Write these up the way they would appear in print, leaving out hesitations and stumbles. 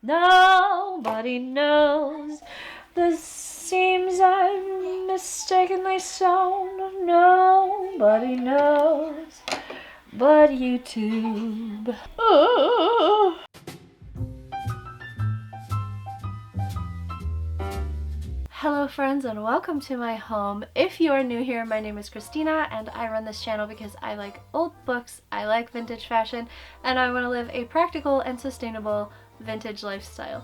Nobody knows the seams I've mistakenly sewn. Nobody knows but YouTube. Ooh. Hello friends and welcome to my home. If you are new here, my name is Kristina and I run this channel because I like old books, I like vintage fashion, and I want to live a practical and sustainable vintage lifestyle.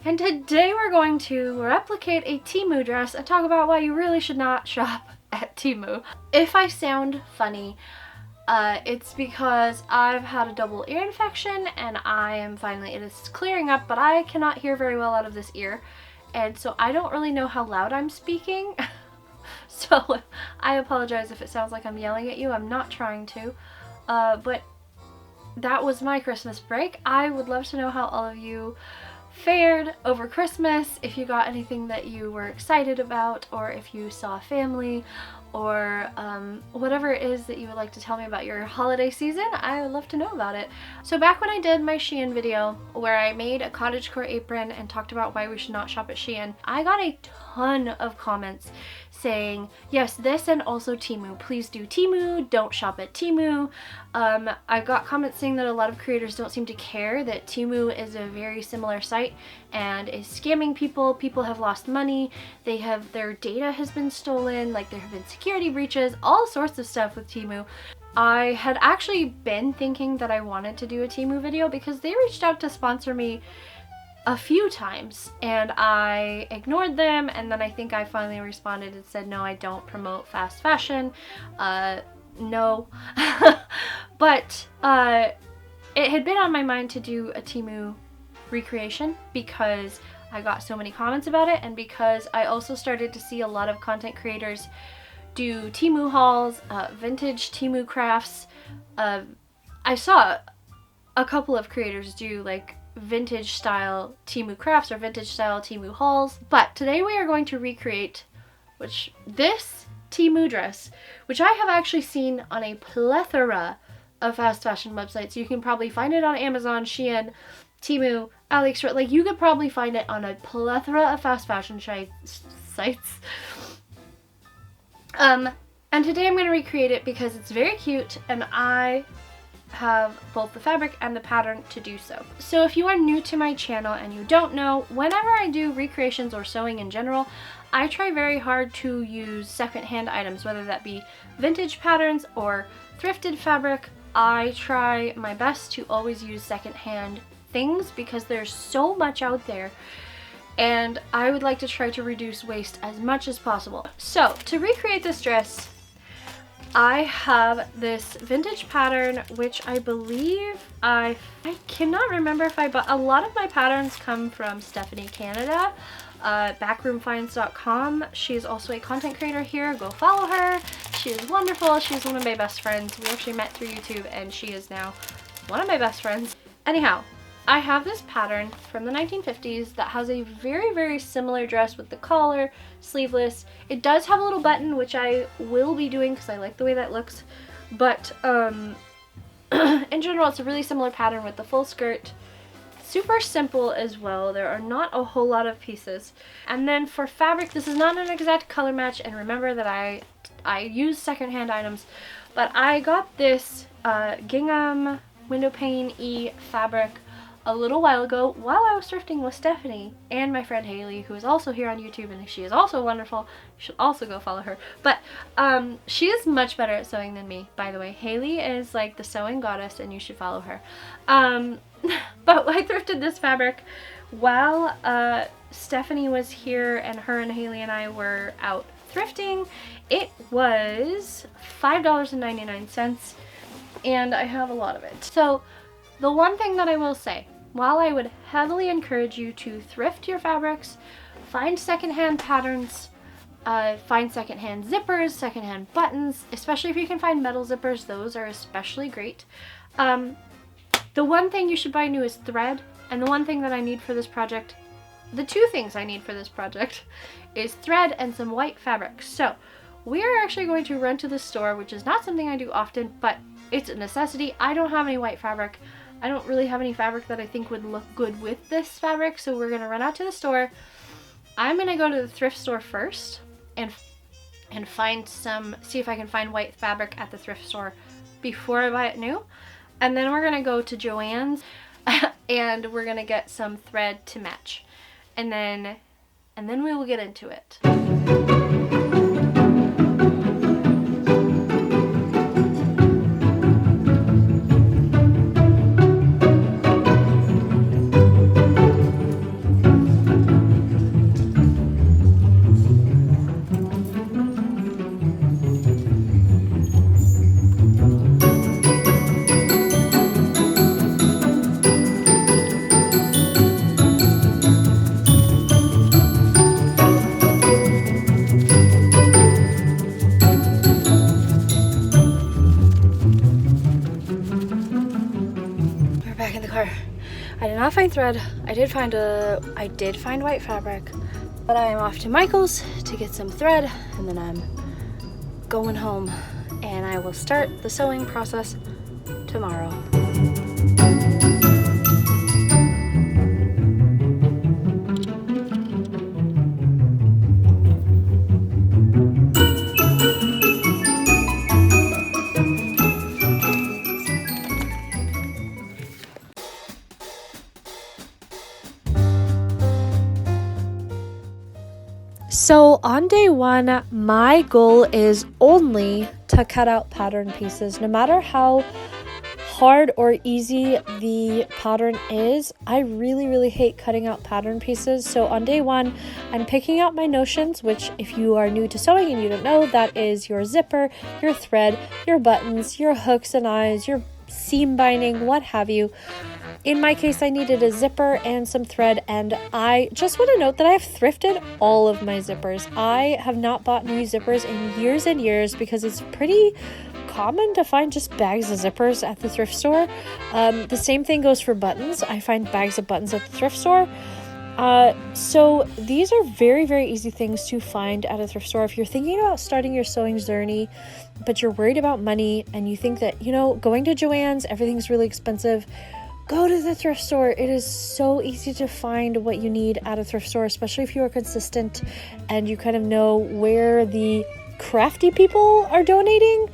And today we're going to replicate a Temu dress and talk about why you really should not shop at Temu. If I sound funny, it's because I've had a double ear infection and it is clearing up, but I cannot hear very well out of this ear. And so I don't really know how loud I'm speaking. So I apologize if it sounds like I'm yelling at you. I'm not trying to. But that was my Christmas break. I would love to know how all of you fared over Christmas, if you got anything that you were excited about, or if you saw family, or whatever it is that you would like to tell me about your holiday season. I would love to know about it. So back when I did my Shein video where I made a cottagecore apron and talked about why we should not shop at Shein, I got a ton of comments saying, yes, this and also Temu. Please do Temu, don't shop at Temu. I got comments saying that a lot of creators don't seem to care that Temu is a very similar site and is scamming people. People have lost money, their data has been stolen, like there have been security breaches, all sorts of stuff with Temu. I had actually been thinking that I wanted to do a Temu video because they reached out to sponsor me a few times and I ignored them, and then I think I finally responded and said, no, I don't promote fast fashion. No. But it had been on my mind to do a Temu recreation because I got so many comments about it, and because I also started to see a lot of content creators do Temu hauls, vintage Temu crafts. I saw a couple of creators do like vintage style Temu crafts or vintage style Temu hauls, but today we are going to recreate this Temu dress, which I have actually seen on a plethora of fast fashion websites. You can probably find it on Amazon, Shein, Temu, AliExpress. Like, you could probably find it on a plethora of fast fashion sites. And today I'm going to recreate it because it's very cute and I have both the fabric and the pattern to do so. So if you are new to my channel and you don't know, whenever I do recreations or sewing in general, I try very hard to use secondhand items, whether that be vintage patterns or thrifted fabric. I try my best to always use secondhand things because there's so much out there, and I would like to try to reduce waste as much as possible. So to recreate this dress, I have this vintage pattern, which I believe I cannot remember if I bought. A lot of my patterns come from Stephanie Canada, backroomfinds.com. She's also a content creator here. Go follow her. She is wonderful. She's one of my best friends. We actually met through YouTube and she is now one of my best friends. Anyhow, I have this pattern from the 1950s that has a very, very similar dress with the collar, sleeveless. It does have a little button, which I will be doing because I like the way that looks. But in general, it's a really similar pattern with the full skirt. Super simple as well. There are not a whole lot of pieces. And then for fabric, this is not an exact color match. And remember that I use secondhand items. But I got this gingham window pane fabric a little while ago while I was thrifting with Stephanie and my friend Haley, who is also here on YouTube, and she is also wonderful. You should also go follow her. But she is much better at sewing than me, by the way. Haley is like the sewing goddess and you should follow her. But I thrifted this fabric while Stephanie was here, and her and Haley and I were out thrifting. It was $5.99 and I have a lot of it. So the one thing that I will say, while I would heavily encourage you to thrift your fabrics, find secondhand patterns, find secondhand zippers, secondhand buttons, especially if you can find metal zippers, those are especially great. The one thing you should buy new is thread, and the one thing that I need for this project, the two things I need for this project, is thread and some white fabric. So we are actually going to run to the store, which is not something I do often, but it's a necessity. I don't have any white fabric. I don't really have any fabric that I think would look good with this fabric, so we're gonna run out to the store. I'm gonna go to the thrift store first and find see if I can find white fabric at the thrift store before I buy it new. And then we're gonna go to Joann's and we're gonna get some thread to match. And then we will get into it. I did not find thread. I did find white fabric, but I am off to Michael's to get some thread, and then I'm going home and I will start the sewing process tomorrow. So on day one, my goal is only to cut out pattern pieces. No matter how hard or easy the pattern is, I really hate cutting out pattern pieces. So on day one, I'm picking out my notions, which if you are new to sewing and you don't know, that is your zipper, your thread, your buttons, your hooks and eyes, your seam binding, what have you. In my case, I needed a zipper and some thread, and I just want to note that I have thrifted all of my zippers. I have not bought new zippers in years and years because it's pretty common to find just bags of zippers at the thrift store. The same thing goes for buttons. I find bags of buttons at the thrift store. So these are very easy things to find at a thrift store. If you're thinking about starting your sewing journey, but you're worried about money and you think that, going to Joann's, everything's really expensive, go to the thrift store. It is so easy to find what you need at a thrift store, especially if you are consistent and you kind of know where the crafty people are donating.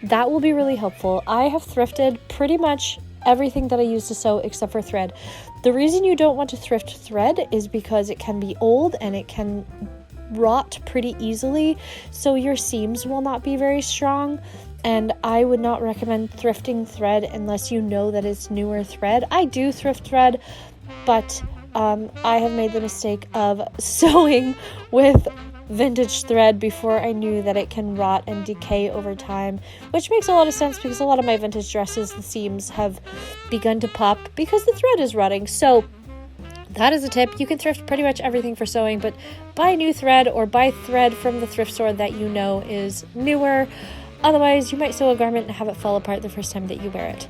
That will be really helpful. I have thrifted pretty much everything that I use to sew except for thread. The reason you don't want to thrift thread is because it can be old and it can rot pretty easily, so your seams will not be very strong. And I would not recommend thrifting thread unless you know that it's newer thread. I do thrift thread, but I have made the mistake of sewing with vintage thread before I knew that it can rot and decay over time, which makes a lot of sense because a lot of my vintage dresses, the seams have begun to pop because the thread is rotting. So that is a tip. You can thrift pretty much everything for sewing, but buy new thread or buy thread from the thrift store that you know is newer. Otherwise, you might sew a garment and have it fall apart the first time that you wear it.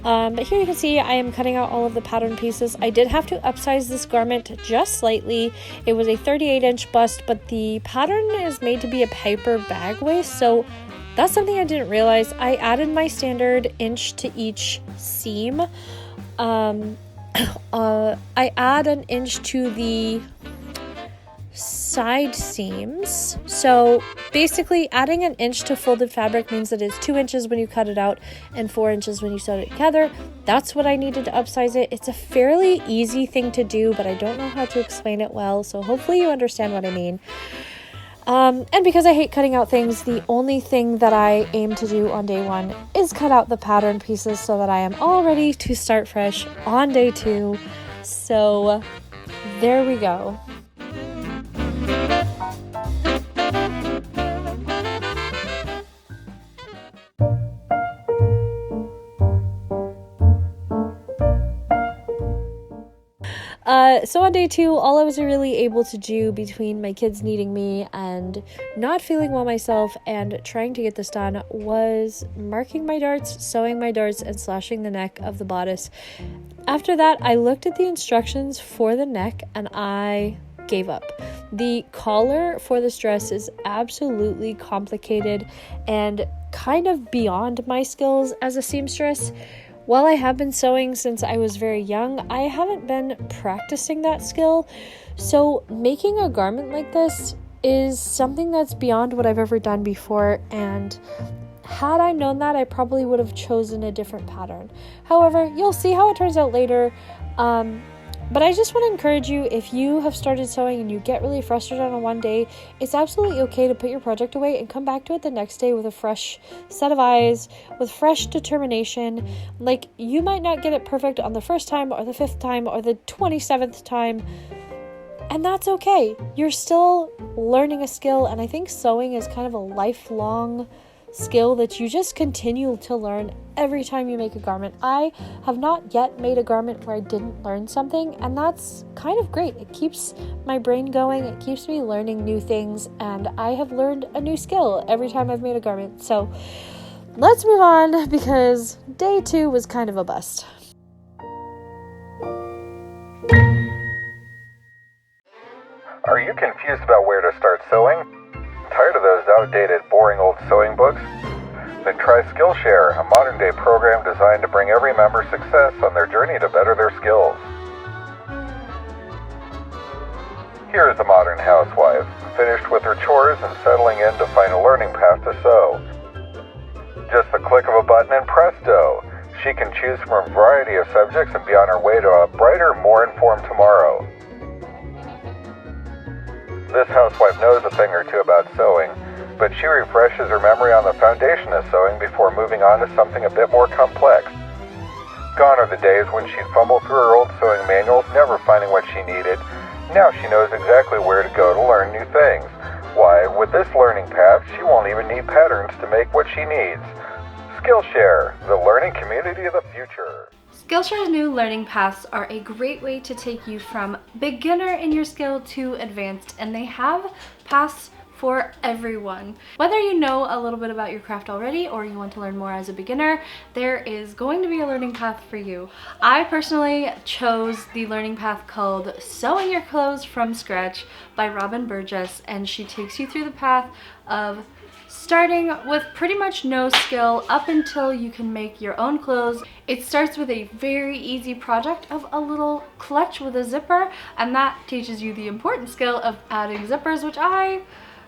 But here you can see I am cutting out all of the pattern pieces. I did have to upsize this garment just slightly. It was a 38-inch bust, but the pattern is made to be a paper bag waist, so that's something I didn't realize. I added my standard inch to each seam. I add an inch to the side seams. So basically adding an inch to folded fabric means that it's 2 inches when you cut it out and 4 inches when you sew it together. That's what I needed to upsize it. It's a fairly easy thing to do, but I don't know how to explain it well, so hopefully you understand what I mean. And because I hate cutting out things, the only thing that I aim to do on day one is cut out the pattern pieces so that I am all ready to start fresh on day two. So there we go. So on day two, all I was really able to do between my kids needing me and not feeling well myself and trying to get this done was marking my darts, sewing my darts, and slashing the neck of the bodice. After that, I looked at the instructions for the neck and I gave up. The collar for this dress is absolutely complicated and kind of beyond my skills as a seamstress. while I have been sewing since I was very young, I haven't been practicing that skill. So making a garment like this is something that's beyond what I've ever done before, and had I known that, I probably would have chosen a different pattern. However, you'll see how it turns out later. But I just want to encourage you, if you have started sewing and you get really frustrated on one day, it's absolutely okay to put your project away and come back to it the next day with a fresh set of eyes, with fresh determination. Like, you might not get it perfect on the first time or the 5th time or the 27th time, and that's okay. You're still learning a skill, and I think sewing is kind of a lifelong skill that you just continue to learn every time you make a garment. I have not yet made a garment where I didn't learn something, and that's kind of great. It keeps my brain going, it keeps me learning new things, and I have learned a new skill every time I've made a garment. So let's move on, because day 2 was kind of a bust. Are you confused about where to start sewing? Tired of those outdated, boring old sewing books? Then try Skillshare, a modern-day program designed to bring every member success on their journey to better their skills. Here is a modern housewife, finished with her chores and settling in to find a learning path to sew. Just the click of a button and presto, she can choose from a variety of subjects and be on her way to a brighter, more informed tomorrow. This housewife knows a thing or two about sewing, but she refreshes her memory on the foundation of sewing before moving on to something a bit more complex. Gone are the days when she'd fumble through her old sewing manuals, never finding what she needed. Now she knows exactly where to go to learn new things. Why, with this learning path, she won't even need patterns to make what she needs. Skillshare, the learning community of the future. Skillshare's new learning paths are a great way to take you from beginner in your skill to advanced, and they have paths for everyone. Whether you know a little bit about your craft already or you want to learn more as a beginner, there is going to be a learning path for you. I personally chose the learning path called Sewing Your Clothes from Scratch by Robin Burgess, and she takes you through the path of starting with pretty much no skill up until you can make your own clothes. It starts with a very easy project of a little clutch with a zipper, and that teaches you the important skill of adding zippers, which I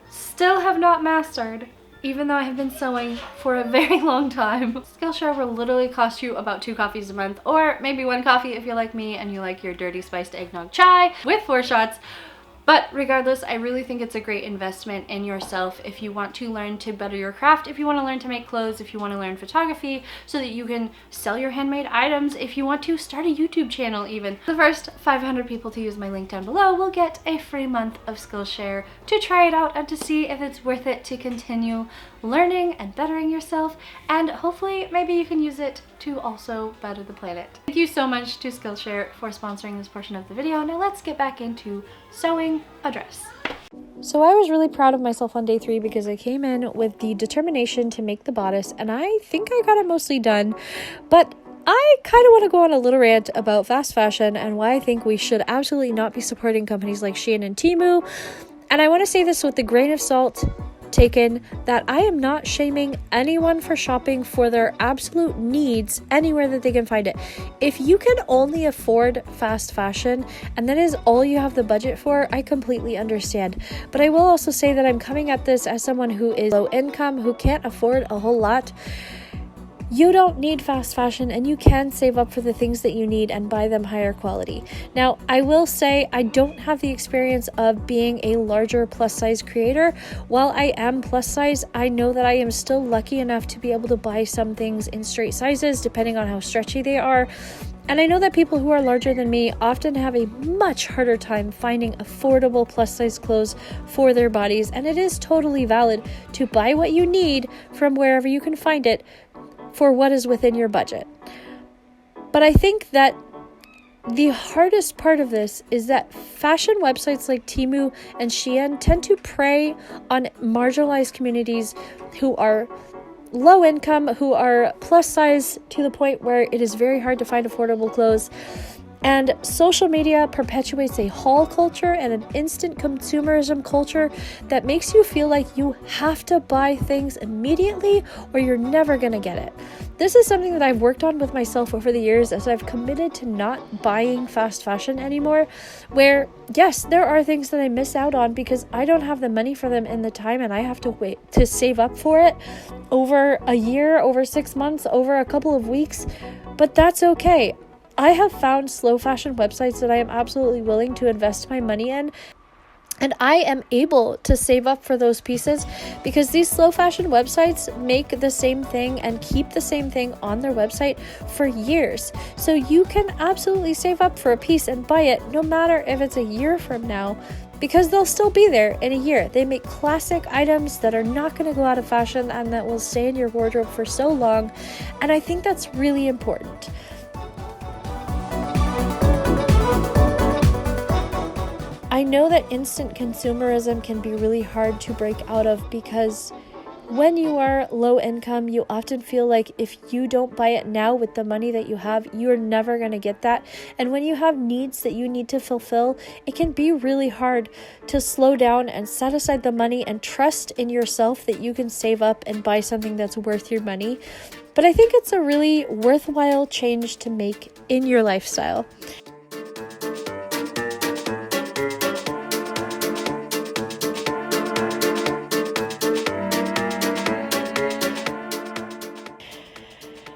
still have not mastered, even though I have been sewing for a very long time. Skillshare will literally cost you about 2 coffees a month, or maybe 1 coffee if you're like me and you like your dirty spiced eggnog chai with 4 shots. But regardless, I really think it's a great investment in yourself if you want to learn to better your craft, if you want to learn to make clothes, if you want to learn photography so that you can sell your handmade items, if you want to start a YouTube channel even. The first 500 people to use my link down below will get a free month of Skillshare to try it out and to see if it's worth it to continue learning and bettering yourself, and hopefully maybe you can use it to also better the planet. Thank you so much to Skillshare for sponsoring this portion of the video. Now let's get back into sewing a dress. So I was really proud of myself on day 3 because I came in with the determination to make the bodice, and I think I got it mostly done, but I kind of want to go on a little rant about fast fashion and why I think we should absolutely not be supporting companies like Shein and Temu. And I want to say this with a grain of salt taken, that I am not shaming anyone for shopping for their absolute needs anywhere that they can find it. If you can only afford fast fashion and that is all you have the budget for, I completely understand. But I will also say that I'm coming at this as someone who is low income, who can't afford a whole lot. You don't need fast fashion, and you can save up for the things that you need and buy them higher quality. Now, I will say I don't have the experience of being a larger plus size creator. While I am plus size, I know that I am still lucky enough to be able to buy some things in straight sizes depending on how stretchy they are. And I know that people who are larger than me often have a much harder time finding affordable plus size clothes for their bodies, and it is totally valid to buy what you need from wherever you can find it for what is within your budget. But I think that the hardest part of this is that fashion websites like Temu and Shein tend to prey on marginalized communities who are low income, who are plus size to the point where it is very hard to find affordable clothes. And social media perpetuates a haul culture and an instant consumerism culture that makes you feel like you have to buy things immediately or you're never going to get it. this is something that I've worked on with myself over the years as I've committed to not buying fast fashion anymore, where yes, there are things that I miss out on because I don't have the money for them in the time, and I have to wait to save up for it over a year, over 6 months, over a couple of weeks, but that's okay. I have found slow fashion websites that I am absolutely willing to invest my money in, and I am able to save up for those pieces because these slow fashion websites make the same thing and keep the same thing on their website for years. So you can absolutely save up for a piece and buy it no matter if it's a year from now, because they'll still be there in a year. They make classic items that are not going to go out of fashion and that will stay in your wardrobe for so long. And I think that's really important. I know that instant consumerism can be really hard to break out of because when you are low income, you often feel like if you don't buy it now with the money that you have, you're never going to get that. And when you have needs that you need to fulfill, it can be really hard to slow down and set aside the money and trust in yourself that you can save up and buy something that's worth your money. But I think it's a really worthwhile change to make in your lifestyle.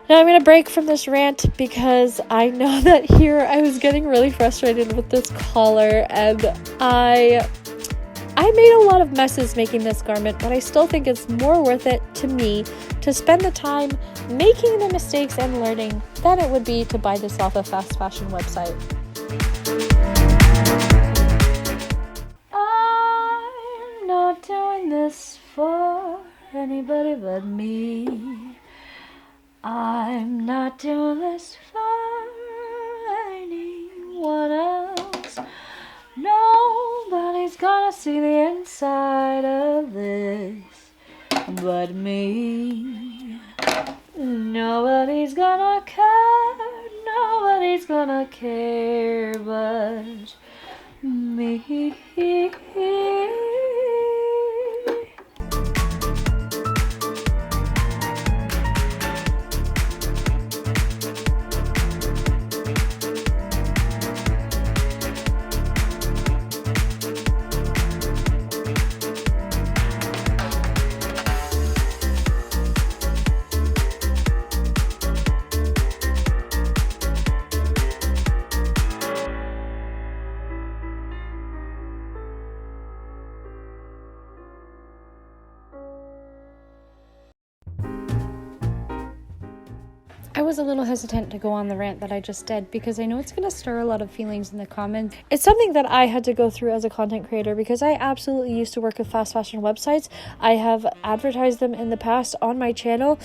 Now I'm going to break from this rant because I know that here I was getting really frustrated with this collar, and I made a lot of messes making this garment, but I still think it's more worth it to me to spend the time making the mistakes and learning than it would be to buy this off a fast fashion website. I'm not doing this for anybody but me. I'm not doing this for anyone else. Nobody's gonna see the inside of this but me. Nobody's gonna care. Nobody's gonna care but me. I was a little hesitant to go on the rant that I just did because I know it's going to stir a lot of feelings in the comments. It's something that I had to go through as a content creator because I absolutely used to work with fast fashion websites. I have advertised them in the past on my channel,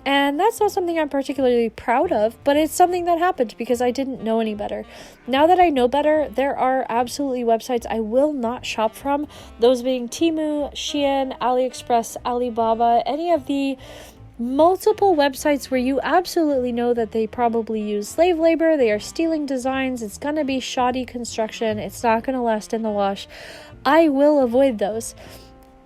and that's not something I'm particularly proud of, but it's something that happened because I didn't know any better. Now that I know better, there are absolutely websites I will not shop from, those being Temu, Shein, AliExpress, Alibaba, any of the multiple websites where you absolutely know that they probably use slave labor, they are stealing designs, it's going to be shoddy construction, it's not going to last in the wash. I will avoid those.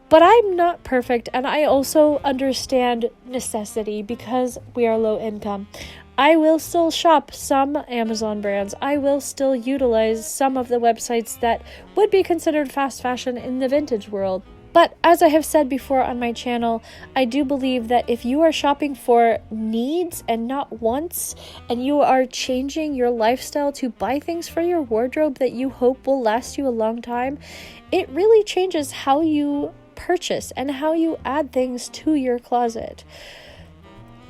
But I'm not perfect, and I also understand necessity because we are low income. I will still shop some Amazon brands. I will still utilize some of the websites that would be considered fast fashion in the vintage world. But as I have said before on my channel, I do believe that if you are shopping for needs and not wants, and you are changing your lifestyle to buy things for your wardrobe that you hope will last you a long time, it really changes how you purchase and how you add things to your closet.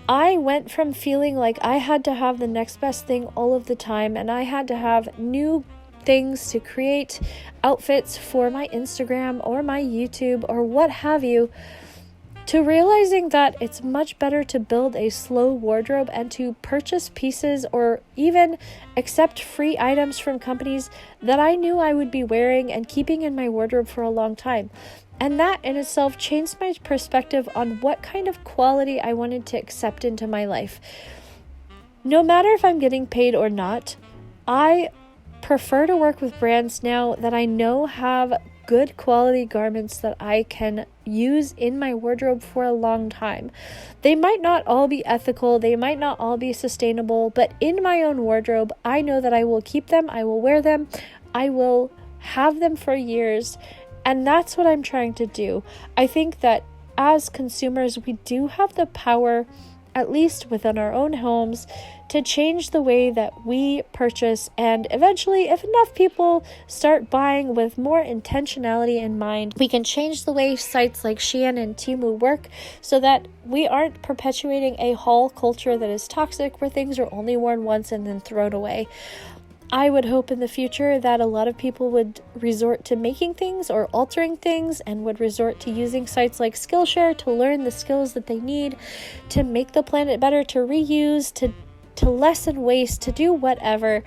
I went from feeling like I had to have the next best thing all of the time, and I had to have new things to create outfits for my Instagram or my YouTube or what have you, to realizing that it's much better to build a slow wardrobe and to purchase pieces or even accept free items from companies that I knew I would be wearing and keeping in my wardrobe for a long time. And that in itself changed my perspective on what kind of quality I wanted to accept into my life. No matter if I'm getting paid or not, I prefer to work with brands now that I know have good quality garments that I can use in my wardrobe for a long time. They might not all be ethical, they might not all be sustainable, but in my own wardrobe, I know that I will keep them, I will wear them, I will have them for years, and that's what I'm trying to do. I think that as consumers, we do have the power, at least within our own homes, to change the way that we purchase, and eventually, if enough people start buying with more intentionality in mind, we can change the way sites like Shein and Temu work so that we aren't perpetuating a haul culture that is toxic, where things are only worn once and then thrown away. I would hope in the future that a lot of people would resort to making things or altering things, and would resort to using sites like Skillshare to learn the skills that they need to make the planet better, to reuse, to lessen waste, to do whatever.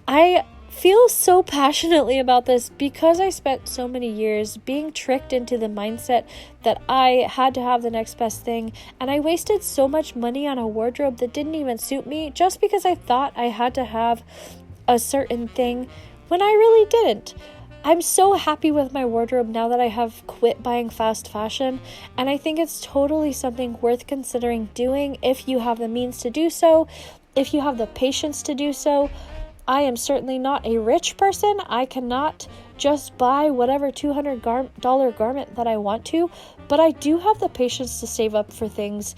I feel so passionately about this because I spent so many years being tricked into the mindset that I had to have the next best thing, and I wasted so much money on a wardrobe that didn't even suit me just because I thought I had to have a certain thing when I really didn't. I'm so happy with my wardrobe now that I have quit buying fast fashion, and I think it's totally something worth considering doing if you have the means to do so, if you have the patience to do so. I am certainly not a rich person. I cannot just buy whatever $200 garment that I want to, but I do have the patience to save up for things,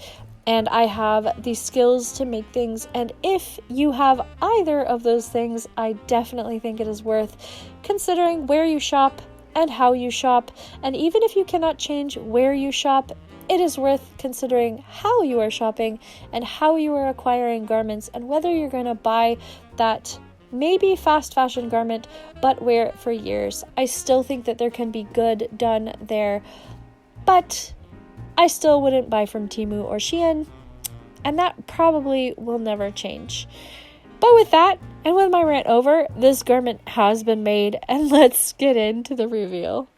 and I have the skills to make things. And if you have either of those things, I definitely think it is worth considering where you shop and how you shop. And even if you cannot change where you shop, it is worth considering how you are shopping and how you are acquiring garments, and whether you're going to buy that maybe fast fashion garment but wear it for years. I still think that there can be good done there, but I still wouldn't buy from Temu or Shein, and that probably will never change. But with that, and with my rant over, this garment has been made, and let's get into the reveal.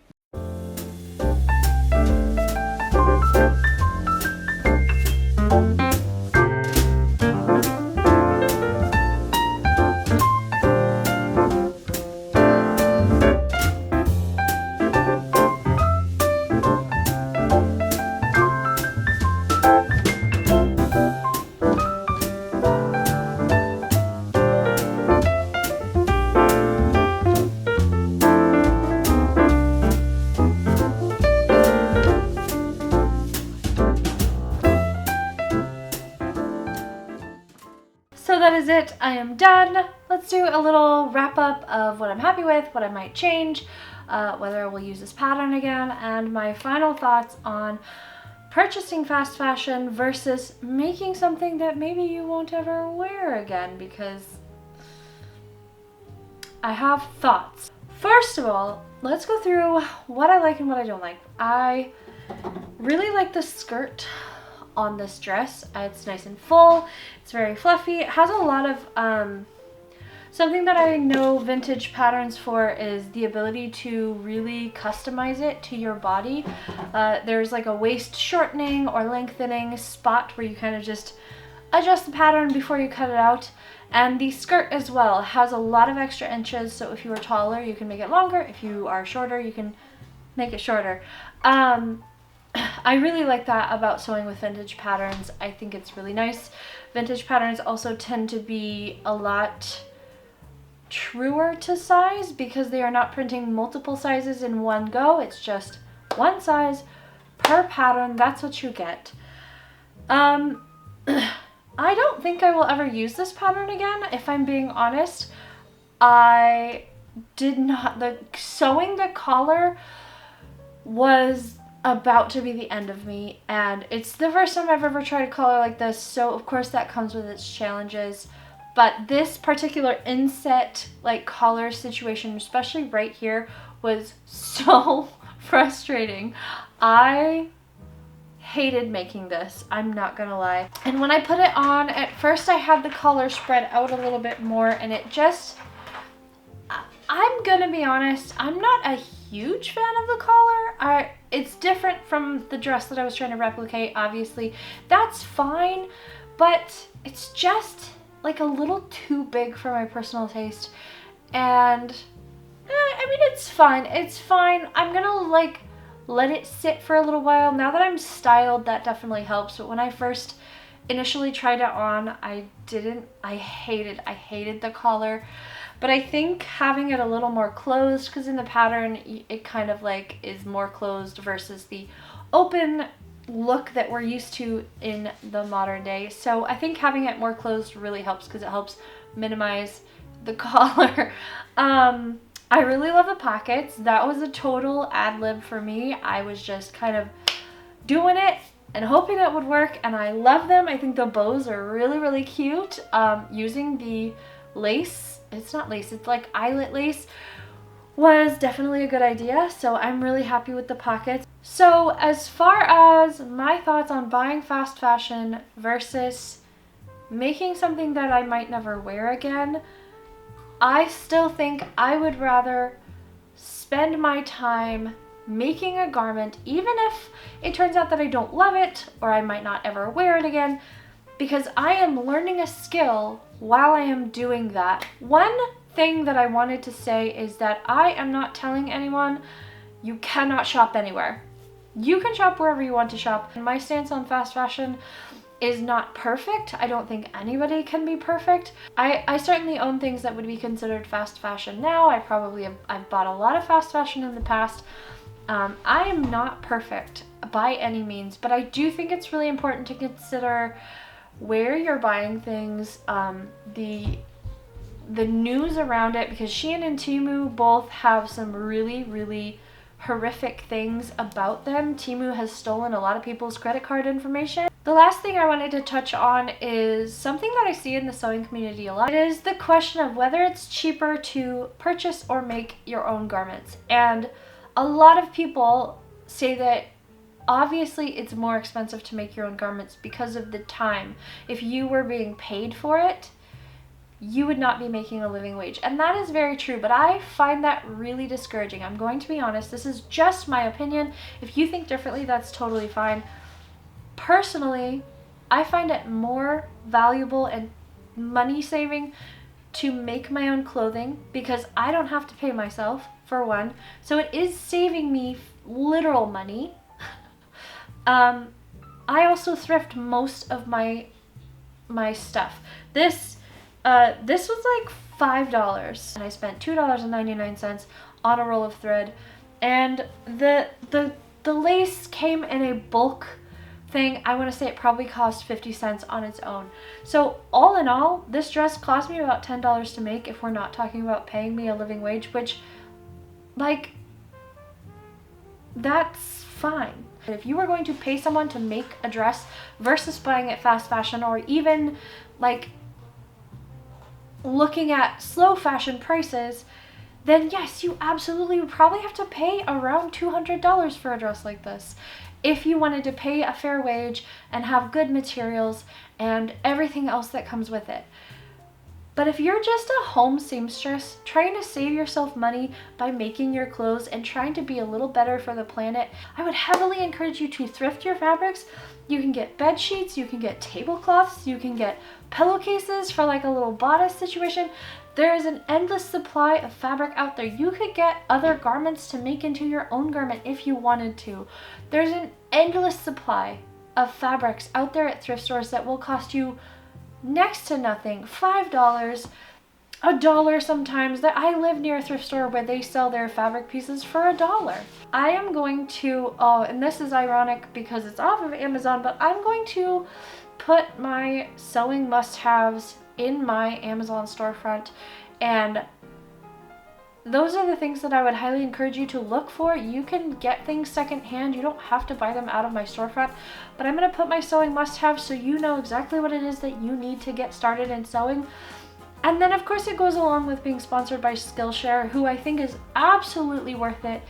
So that is it. I am done. Let's do a little wrap up of what I'm happy with, what I might change, whether I will use this pattern again, and my final thoughts on purchasing fast fashion versus making something that maybe you won't ever wear again, because I have thoughts. First of all, let's go through what I like and what I don't like. I really like the skirt on this dress. It's nice and full, it's very fluffy, it has a lot of something that I know vintage patterns for is the ability to really customize it to your body. There's like a waist shortening or lengthening spot where you kind of just adjust the pattern before you cut it out. And the skirt as well has a lot of extra inches, so if you are taller you can make it longer, if you are shorter you can make it shorter. I really like that about sewing with vintage patterns. I think it's really nice. Vintage patterns also tend to be a lot truer to size because they are not printing multiple sizes in one go. It's just one size per pattern. That's what you get. I don't think I will ever use this pattern again, if I'm being honest. I did not, sewing the collar was about to be the end of me, and it's the first time I've ever tried a collar like this, so of course that comes with its challenges. But this particular inset like collar situation, especially right here, was so frustrating. I hated making this, I'm not gonna lie. And when I put it on, at first I had the collar spread out a little bit more, and it just, I'm gonna be honest, I'm not a huge fan of the collar. It's different from the dress that I was trying to replicate, obviously. That's fine, but it's just like a little too big for my personal taste. and I mean, it's fine. It's fine. I'm gonna like let it sit for a little while. Now that I'm styled, that definitely helps. But when I first initially tried it on, I hated the collar. But I think having it a little more closed, because in the pattern, it kind of like is more closed versus the open look that we're used to in the modern day. So I think having it more closed really helps because it helps minimize the collar. I really love the pockets. That was a total ad lib for me. I was just kind of doing it and hoping it would work, and I love them. I think the bows are really, really cute. Using the lace, it's not lace, it's like eyelet lace, was definitely a good idea. So I'm really happy with the pockets. So as far as my thoughts on buying fast fashion versus making something that I might never wear again, I still think I would rather spend my time making a garment, even if it turns out that I don't love it or I might not ever wear it again, because I am learning a skill while I am doing that. One thing that I wanted to say is that I am not telling anyone you cannot shop anywhere. You can shop wherever you want to shop. My stance on fast fashion is not perfect. I don't think anybody can be perfect. I certainly own things that would be considered fast fashion now. I've bought a lot of fast fashion in the past. I am not perfect by any means, but I do think it's really important to consider where you're buying things, the news around it, because Shein and Temu both have some really, really horrific things about them. Temu has stolen a lot of people's credit card information. The last thing I wanted to touch on is something that I see in the sewing community a lot. It is the question of whether it's cheaper to purchase or make your own garments. And a lot of people say that obviously it's more expensive to make your own garments because of the time. If you were being paid for it, you would not be making a living wage. And that is very true, but I find that really discouraging. I'm going to be honest, this is just my opinion. If you think differently, that's totally fine. Personally, I find it more valuable and money saving to make my own clothing because I don't have to pay myself, for one. So it is saving me literal money. I also thrift most of my stuff. This was like $5 and I spent $2.99 on a roll of thread, and the lace came in a bulk thing. I want to say it probably cost 50 cents on its own. So all in all, this dress cost me about $10 to make if we're not talking about paying me a living wage, which, like, that's fine. If you were going to pay someone to make a dress versus buying it fast fashion, or even like looking at slow fashion prices, then yes, you absolutely would probably have to pay around $200 for a dress like this if you wanted to pay a fair wage and have good materials and everything else that comes with it. But if you're just a home seamstress trying to save yourself money by making your clothes and trying to be a little better for the planet, I would heavily encourage you to thrift your fabrics. You can get bed sheets, you can get tablecloths, you can get pillowcases for like a little bodice situation. There is an endless supply of fabric out there. You could get other garments to make into your own garment if you wanted to. There's an endless supply of fabrics out there at thrift stores that will cost you next to nothing. $5, $1 sometimes. That I live near a thrift store where they sell their fabric pieces for $1. I am going to, and this is ironic because it's off of Amazon, but I'm going to put my sewing must-haves in my Amazon storefront, and those are the things that I would highly encourage you to look for. You can get things secondhand. You don't have to buy them out of my storefront, but I'm going to put my sewing must-haves so you know exactly what it is that you need to get started in sewing. And then of course it goes along with being sponsored by Skillshare, who I think is absolutely worth it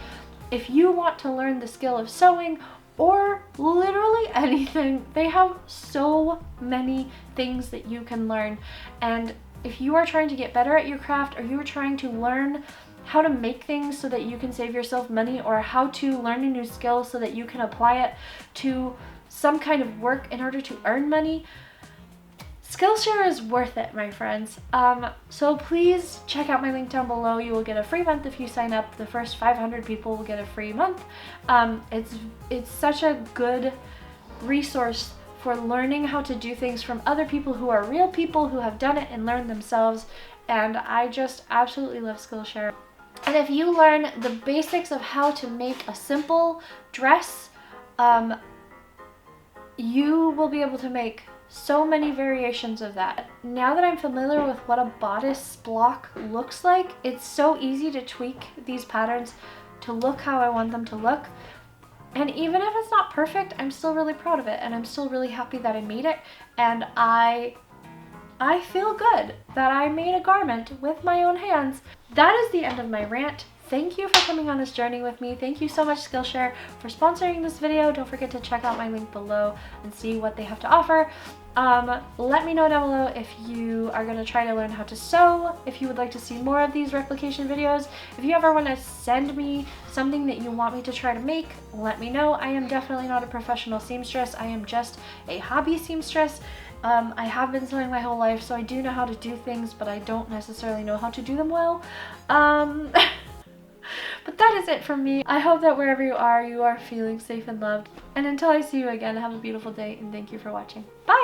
if you want to learn the skill of sewing or literally anything. They have so many things that you can learn, and if you are trying to get better at your craft, or you are trying to learn how to make things so that you can save yourself money, or how to learn a new skill so that you can apply it to some kind of work in order to earn money, Skillshare is worth it, my friends. So please check out my link down below. You will get a free month if you sign up. The first 500 people will get a free month. It's such a good resource for learning how to do things from other people who are real people who have done it and learned themselves. And I just absolutely love Skillshare. And if you learn the basics of how to make a simple dress, you will be able to make so many variations of that. Now that I'm familiar with what a bodice block looks like, it's so easy to tweak these patterns to look how I want them to look. And even if it's not perfect, I'm still really proud of it, and I'm still really happy that I made it, and I feel good that I made a garment with my own hands. That is the end of my rant. Thank you for coming on this journey with me. Thank you so much, Skillshare, for sponsoring this video. Don't forget to check out my link below and see what they have to offer. Let me know down below if you are going to try to learn how to sew, if you would like to see more of these replication videos. If you ever want to send me something that you want me to try to make, let me know. I am definitely not a professional seamstress. I am just a hobby seamstress. I have been sewing my whole life, so I do know how to do things, but I don't necessarily know how to do them well. But that is it from me. I hope that wherever you are feeling safe and loved. And until I see you again, have a beautiful day, and thank you for watching. Bye!